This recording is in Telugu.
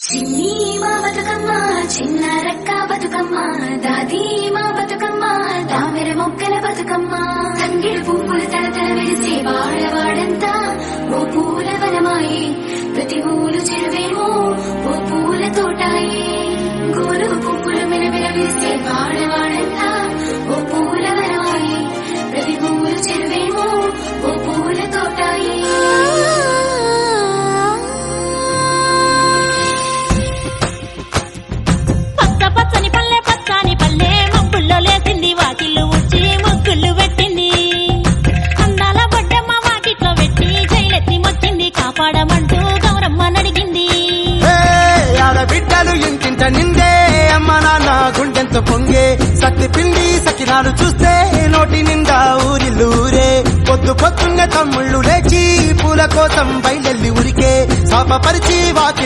చిన్ని మా బతుకమ్మ చిన్న రక్క బతుకమ్మ దాది మా బతుకమ్మ దామెర మొక్కల బతుకమ్మ తంగిడు పువ్వులు తలతల వెలిసే వాడవాడంతా ఓ పూల వనమాయే ప్రతి ఊలు చెరువేమో ఓ పూల తోటాయే గోరు పువ్వులు మెలమెల వెలిసే వాడవాడంతా ఓ పూల వనమాయే ప్రతి ఊలు చెరువేమో ఓ పూల తోటాయే పచ్చని పల్లె పచ్చని పల్లె మబ్బుల్లో లేసింది వాకిళ్ళు ఊడ్చి ముగ్గులు పెట్టింది అందాల బొడ్డమ్మ వాకిట్లో పెట్టి జైలెత్తి మొక్కింది కాపాడమంటూ గౌరమ్మ నడిగింది ఆడబిడ్డలు ఇంటింట నిందే అమ్మ నాన్న గుండెంతో పొంగే సత్తి పిండి సకినాలు చూస్తే నోటి నిండా ఊరిల్లూరే పొద్దు పొద్దున్నే తమ్ముళ్ళు లేచి పూల కోసం బయలెల్లి ఉరికే శాపపరిచి వాకి